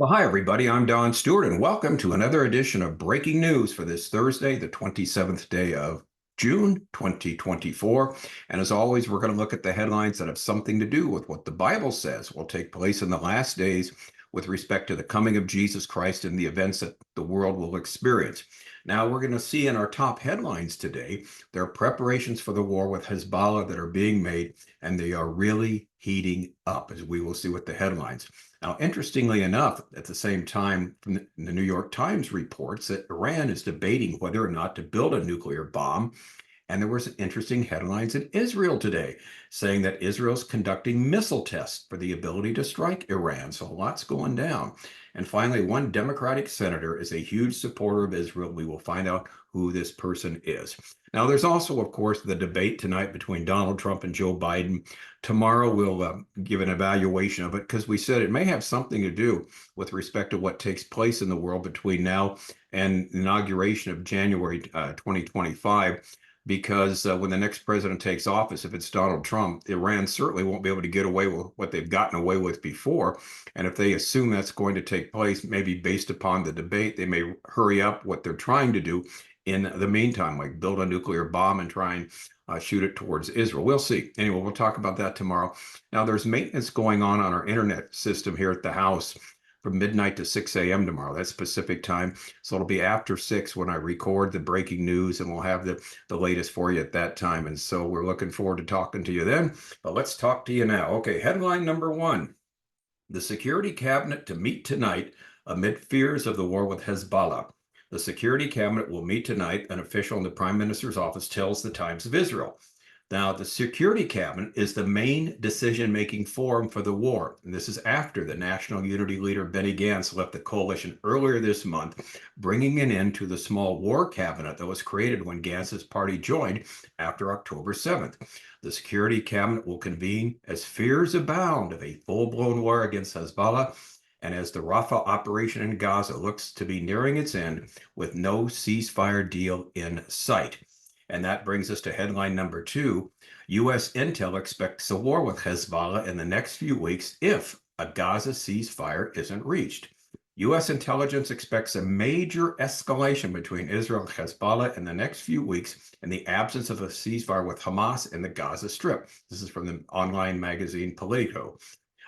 Well, hi, everybody. I'm Don Stewart, and welcome to another edition of Breaking News for this Thursday, the 27th day of June, 2024. And as always, we're going to look at the headlines that have something to do with what the Bible says will take place in the last days with respect to the coming of Jesus Christ and the events that the world will experience. Now, we're going to see in our top headlines today, there are preparations for the war with Hezbollah that are being made, and they are really heating up, as we will see with the headlines. Now, interestingly enough, at the same time, the New York Times reports that Iran is debating whether or not to build a nuclear bomb. And there were some interesting headlines in Israel today saying that Israel's conducting missile tests for the ability to strike Iran. So lots going down. And finally, one Democratic senator is a huge supporter of Israel. We will find out who this person is. Now, there's also, of course, the debate tonight between Donald Trump and Joe Biden. Tomorrow, we'll give an evaluation of it because we said it may have something to do with respect to what takes place in the world between now and the inauguration of January 2025. Because when the next president takes office, if it's Donald Trump, Iran certainly won't be able to get away with what they've gotten away with before. And if they assume that's going to take place, maybe based upon the debate, they may hurry up what they're trying to do in the meantime, like build a nuclear bomb and try and shoot it towards Israel. We'll see. Anyway, we'll talk about that tomorrow. Now, there's maintenance going on our internet system here at the house from midnight to 6 a.m. tomorrow. That's Pacific time. So it'll be after 6 when I record the breaking news, and we'll have the latest for you at that time. And so we're looking forward to talking to you then. But let's talk to you now. Okay, headline number one. The Security Cabinet to meet tonight amid fears of the war with Hezbollah. The Security Cabinet will meet tonight, an official in the Prime Minister's office tells the Times of Israel. Now, the Security Cabinet is the main decision-making forum for the war. And this is after the National Unity leader Benny Gantz left the coalition earlier this month, bringing an end to the small war cabinet that was created when Gantz's party joined after October 7th. The Security Cabinet will convene as fears abound of a full-blown war against Hezbollah and as the Rafah operation in Gaza looks to be nearing its end with no ceasefire deal in sight. And that brings us to headline number two. U.S. intel expects a war with Hezbollah in the next few weeks if a Gaza ceasefire isn't reached. U.S. intelligence expects a major escalation between Israel and Hezbollah in the next few weeks in the absence of a ceasefire with Hamas in the Gaza Strip. This is from the online magazine Politico.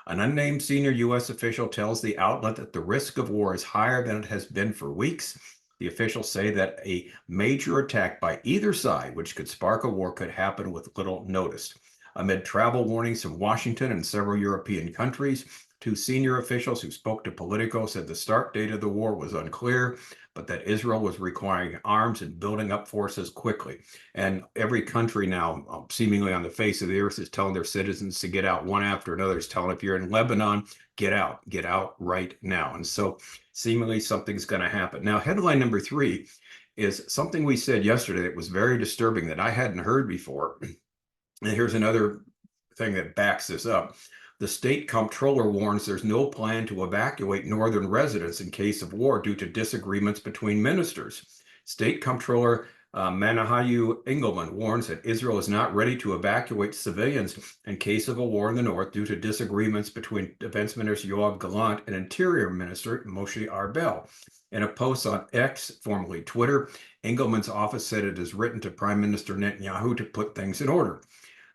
An unnamed senior U.S. official tells the outlet that the risk of war is higher than it has been for weeks. The officials say that a major attack by either side, which could spark a war, could happen with little notice. Amid travel warnings from Washington and several European countries, two senior officials who spoke to Politico said the start date of the war was unclear, but that Israel was requiring arms and building up forces quickly. And every country now, seemingly on the face of the earth, is telling their citizens to get out one after another. Is telling if you're in Lebanon, get out right now. And so seemingly something's going to happen. Now, headline number three is something we said yesterday that was very disturbing that I hadn't heard before. And here's another thing that backs this up. The state comptroller warns there's no plan to evacuate northern residents in case of war due to disagreements between ministers. State comptroller Manahayu Engelman warns that Israel is not ready to evacuate civilians in case of a war in the north due to disagreements between Defense Minister Yoav Gallant and Interior Minister Moshe Arbel. In a post on X, formerly Twitter, Engelman's office said it has written to Prime Minister Netanyahu to put things in order.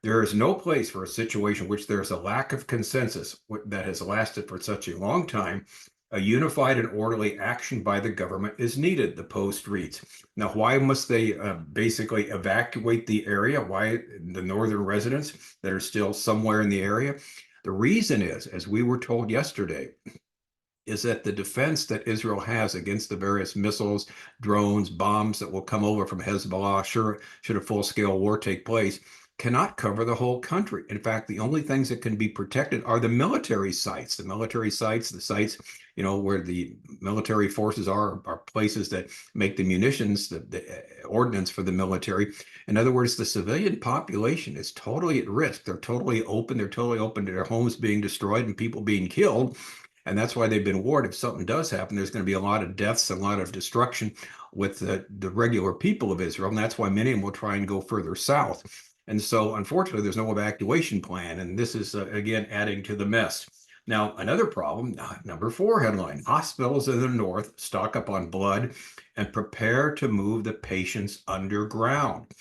There is no place for a situation in which there is a lack of consensus that has lasted for such a long time. A unified and orderly action by the government is needed, the post reads. Now, why must they basically evacuate the area? Why the northern residents that are still somewhere in the area? The reason is, as we were told yesterday, is that the defense that Israel has against the various missiles, drones, bombs that will come over from Hezbollah, should a full-scale war take place, cannot cover the whole country. In fact, the only things that can be protected are the military sites. The sites, where the military forces are places that make the munitions, the ordnance for the military. In other words, the civilian population is totally at risk. They're totally open. They're totally open to their homes being destroyed and people being killed. And that's why they've been warned if something does happen, there's going to be a lot of deaths, a lot of destruction with the regular people of Israel. And that's why many of them will try and go further south. And so, unfortunately, there's no evacuation plan. And this is, again, adding to the mess. Now, another problem, number 4 headline, hospitals in the north stock up on blood and prepare to move the patients underground.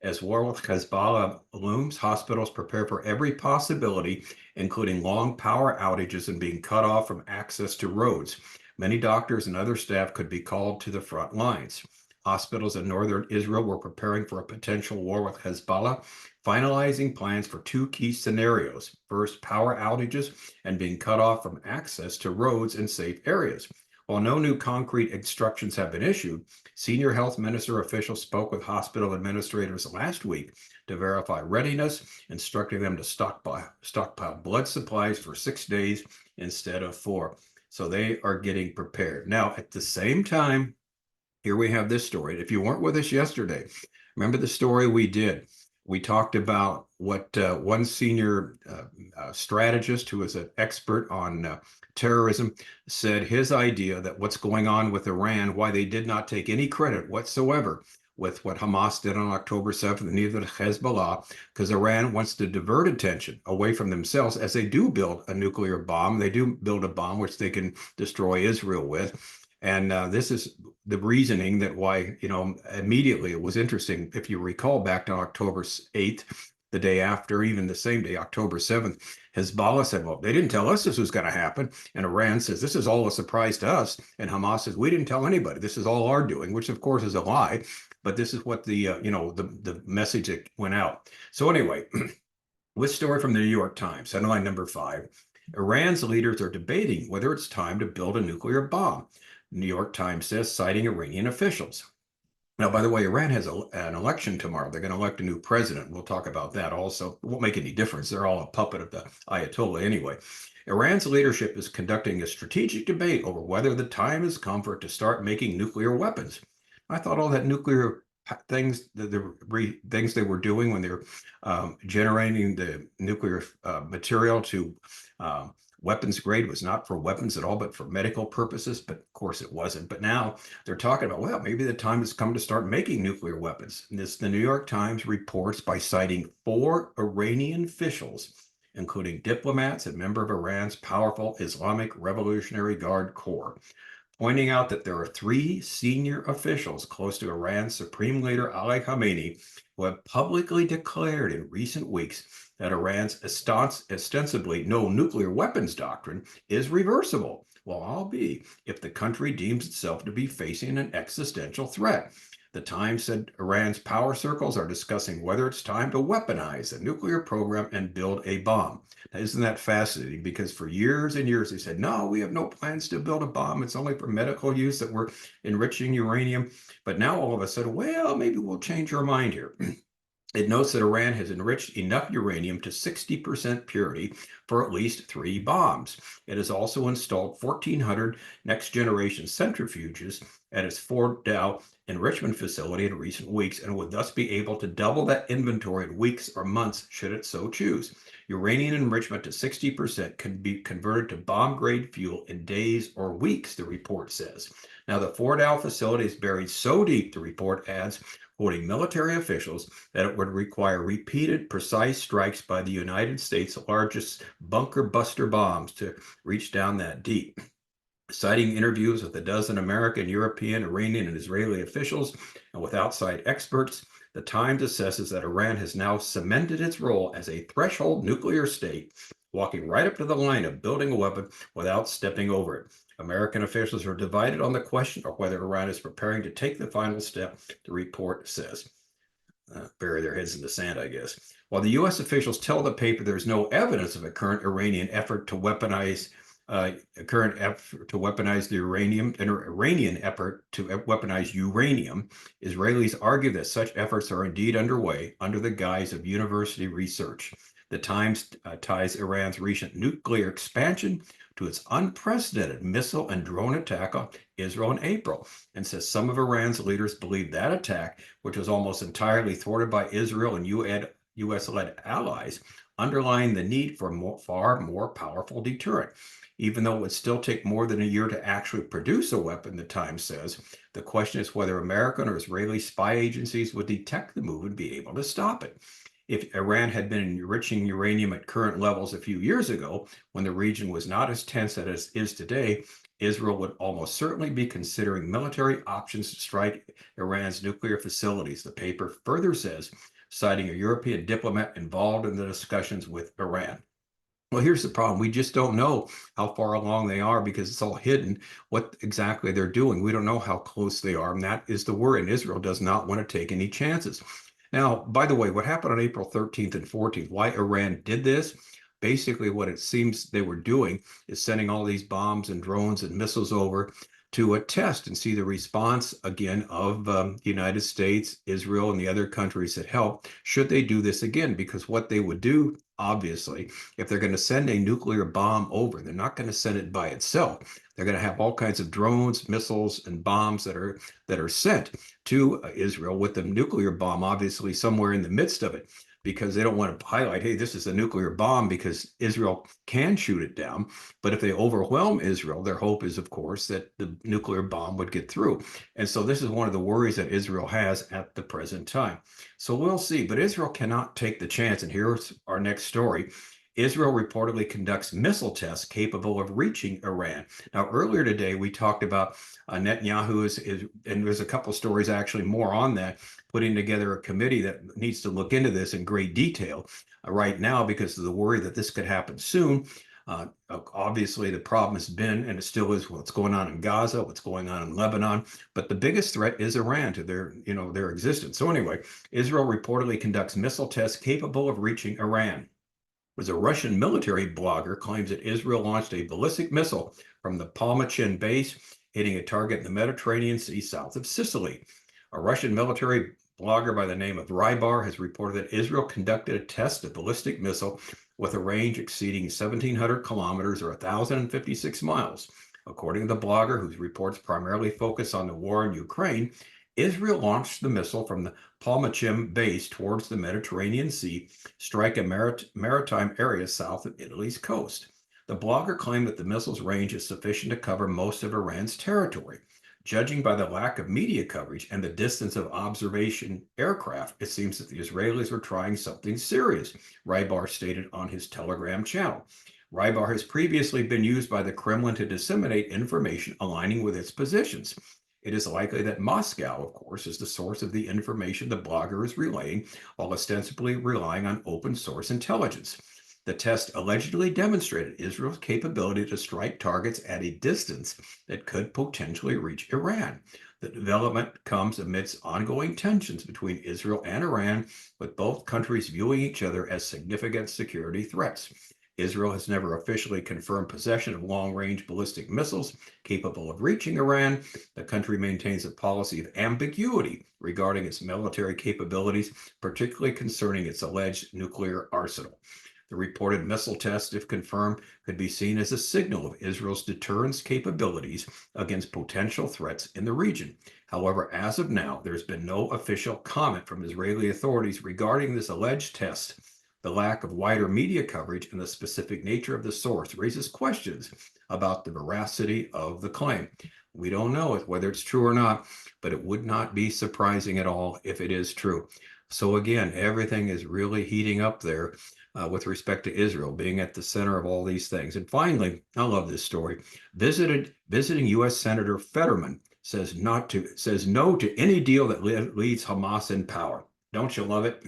As war with Hezbollah looms, hospitals prepare for every possibility, including long power outages and being cut off from access to roads. Many doctors and other staff could be called to the front lines. Hospitals in northern Israel were preparing for a potential war with Hezbollah, finalizing plans for 2 key scenarios. First, power outages and being cut off from access to roads in safe areas. While no new concrete instructions have been issued, senior health minister officials spoke with hospital administrators last week to verify readiness, instructing them to stockpile blood supplies for 6 days instead of 4. So they are getting prepared. Now, at the same time, here we have this story. If you weren't with us yesterday, remember the story we did. We talked about what one senior strategist who is an expert on terrorism said his idea that what's going on with Iran, why they did not take any credit whatsoever with what Hamas did on October 7th, and neither did Hezbollah, because Iran wants to divert attention away from themselves as they do build a nuclear bomb. They do build a bomb which they can destroy Israel with. And this is the reasoning that why, immediately it was interesting. If you recall back to October 8th, the day after, even the same day, October 7th, Hezbollah said, well, they didn't tell us this was going to happen. And Iran says, this is all a surprise to us. And Hamas says, we didn't tell anybody. This is all our doing, which of course is a lie. But this is what the message that went out. So anyway, this story from the New York Times, headline number 5, Iran's leaders are debating whether it's time to build a nuclear bomb. New York Times says, citing Iranian officials. Now, by the way, Iran has an election tomorrow. They're going to elect a new president. We'll talk about that also. It won't make any difference. They're all a puppet of the Ayatollah anyway. Iran's leadership is conducting a strategic debate over whether the time has come for it to start making nuclear weapons. I thought all that nuclear things, the things they were doing when they were generating the nuclear material to weapons grade was not for weapons at all, but for medical purposes. But of course it wasn't. But now they're talking about, well, maybe the time has come to start making nuclear weapons. And the New York Times reports by citing 4 Iranian officials, including diplomats and members of Iran's powerful Islamic Revolutionary Guard Corps, pointing out that there are 3 senior officials close to Iran's Supreme Leader Ali Khamenei who have publicly declared in recent weeks that Iran's ostensibly no nuclear weapons doctrine is reversible. Well, I'll be if the country deems itself to be facing an existential threat. The Times said Iran's power circles are discussing whether it's time to weaponize the nuclear program and build a bomb. Now, isn't that fascinating? Because for years and years they said, no, we have no plans to build a bomb. It's only for medical use that we're enriching uranium. But now all of a sudden, well, maybe we'll change our mind here. It notes that Iran has enriched enough uranium to 60% purity for at least 3 bombs. It has also installed 1,400 next-generation centrifuges at its Fordow enrichment facility in recent weeks and would thus be able to double that inventory in weeks or months should it so choose. Uranium enrichment to 60% can be converted to bomb-grade fuel in days or weeks, the report says. Now, the Fordow facility is buried so deep, the report adds, quoting military officials, that it would require repeated, precise strikes by the United States' largest bunker buster bombs to reach down that deep. Citing interviews with a dozen American, European, Iranian, and Israeli officials and with outside experts, the Times assesses that Iran has now cemented its role as a threshold nuclear state, walking right up to the line of building a weapon without stepping over it. American officials are divided on the question of whether Iran is preparing to take the final step, the report says. Bury their heads in the sand, I guess. While the U.S. officials tell the paper there's no evidence of a current Iranian effort to weaponize the uranium, an Iranian effort to weaponize uranium, Israelis argue that such efforts are indeed underway under the guise of university research. The Times ties Iran's recent nuclear expansion to its unprecedented missile and drone attack on Israel in April, and says some of Iran's leaders believe that attack, which was almost entirely thwarted by Israel and U.S.-led allies, underlying the need for a far more powerful deterrent. Even though it would still take more than a year to actually produce a weapon, the Times says, the question is whether American or Israeli spy agencies would detect the move and be able to stop it. If Iran had been enriching uranium at current levels a few years ago, when the region was not as tense as it is today, Israel would almost certainly be considering military options to strike Iran's nuclear facilities, the paper further says, citing a European diplomat involved in the discussions with Iran. Well, here's the problem. We just don't know how far along they are because it's all hidden what exactly they're doing. We don't know how close they are. And that is the worry. And Israel does not want to take any chances. Now, by the way, what happened on April 13th and 14th, why Iran did this, basically what it seems they were doing is sending all these bombs and drones and missiles over to test and see the response again of the United States, Israel, and the other countries that help, should they do this again? Because what they would do, obviously, if they're going to send a nuclear bomb over, they're not going to send it by itself. They're going to have all kinds of drones, missiles, and bombs that are sent to Israel with the nuclear bomb, obviously, somewhere in the midst of it, because they don't want to highlight, hey, this is a nuclear bomb, because Israel can shoot it down. But if they overwhelm Israel, their hope is, of course, that the nuclear bomb would get through. And so this is one of the worries that Israel has at the present time. So we'll see. But Israel cannot take the chance. And here's our next story. Israel reportedly conducts missile tests capable of reaching Iran. Now, earlier today, we talked about Netanyahu and there's a couple of stories actually more on that, putting together a committee that needs to look into this in great detail right now because of the worry that this could happen soon. Obviously, the problem has been, and it still is, what's going on in Gaza, what's going on in Lebanon. But the biggest threat is Iran to their existence. So anyway, Israel reportedly conducts missile tests capable of reaching Iran. As a Russian military blogger claims that Israel launched a ballistic missile from the Palmyrin base, hitting a target in the Mediterranean Sea south of Sicily. A Russian military blogger by the name of Rybar has reported that Israel conducted a test of ballistic missile with a range exceeding 1,700 kilometers or 1,056 miles. According to the blogger, whose reports primarily focus on the war in Ukraine, Israel launched the missile from the Palmyrin base towards the Mediterranean Sea, strike a maritime area south of Italy's coast. The blogger claimed that the missile's range is sufficient to cover most of Iran's territory. Judging by the lack of media coverage and the distance of observation aircraft, it seems that the Israelis were trying something serious, Rybar stated on his Telegram channel. Rybar has previously been used by the Kremlin to disseminate information aligning with its positions. It is likely that Moscow, of course, is the source of the information the blogger is relaying, while ostensibly relying on open source intelligence. The test allegedly demonstrated Israel's capability to strike targets at a distance that could potentially reach Iran. The development comes amidst ongoing tensions between Israel and Iran, with both countries viewing each other as significant security threats. Israel has never officially confirmed possession of long-range ballistic missiles capable of reaching Iran. The country maintains a policy of ambiguity regarding its military capabilities, particularly concerning its alleged nuclear arsenal. The reported missile test, if confirmed, could be seen as a signal of Israel's deterrence capabilities against potential threats in the region. However, as of now, there's been no official comment from Israeli authorities regarding this alleged test. The lack of wider media coverage and the specific nature of the source raises questions about the veracity of the claim. We don't know whether it's true or not, but it would not be surprising at all if it is true. So again, everything is really heating up there with respect to Israel being at the center of all these things. And finally, I love this story. Visiting U.S. Senator Fetterman says no to any deal that leaves Hamas in power. Don't you love it?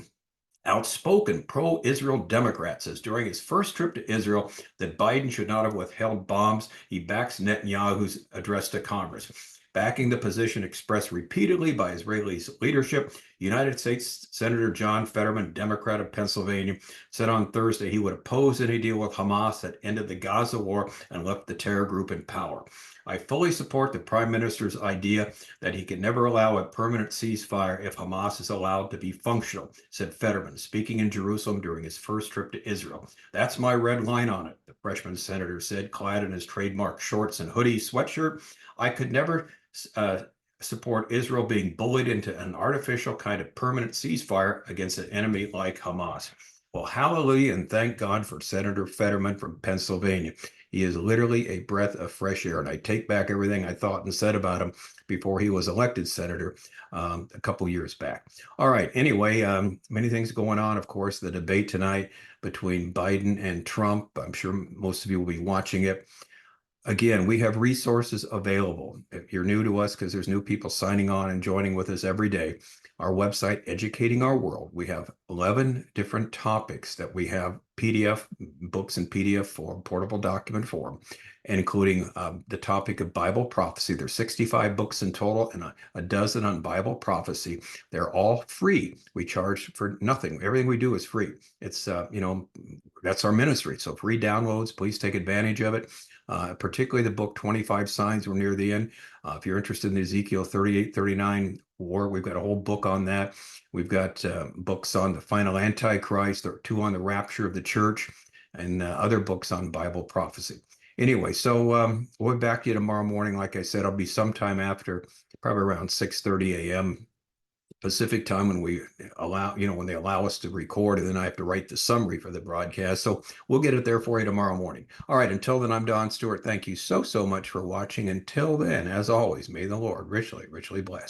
Outspoken pro-Israel Democrat says during his first trip to Israel that Biden should not have withheld bombs. He backs Netanyahu's address to Congress. Backing the position expressed repeatedly by Israeli leadership, United States Senator John Fetterman, Democrat of Pennsylvania, said on Thursday he would oppose any deal with Hamas that ended the Gaza war and left the terror group in power. I fully support the Prime Minister's idea that he can never allow a permanent ceasefire if Hamas is allowed to be functional, said Fetterman, speaking in Jerusalem during his first trip to Israel. That's my red line on it, the freshman senator said, clad in his trademark shorts and hoodie sweatshirt. I could never support Israel being bullied into an artificial kind of permanent ceasefire against an enemy like Hamas. Well, hallelujah, and thank God for Senator Fetterman from Pennsylvania. He is literally a breath of fresh air. And I take back everything I thought and said about him before he was elected senator a couple years back. All right. Anyway, many things going on. Of course, the debate tonight between Biden and Trump. I'm sure most of you will be watching it. Again, we have resources available. If you're new to us, because there's new people signing on and joining with us every day, our website, Educating Our World, we have 11 different topics that we have PDF, books in PDF form, portable document form, including the topic of Bible prophecy. There's 65 books in total and a dozen on Bible prophecy. They're all free. We charge for nothing. Everything we do is free. It's, that's our ministry. So free downloads, please take advantage of it. Particularly the book 25 Signs. We're near the end. If you're interested in Ezekiel 38, 39 war, we've got a whole book on that. We've got books on the final Antichrist, or 2 on the rapture of the church, and other books on Bible prophecy. Anyway, so we'll be back to you tomorrow morning. Like I said, I'll be sometime after, probably around 6:30 a.m. Pacific time, when we allow, when they allow us to record, and then I have to write the summary for the broadcast. So we'll get it there for you tomorrow morning. All right. Until then, I'm Don Stewart. Thank you so much for watching. Until then, as always, may the Lord richly, richly bless.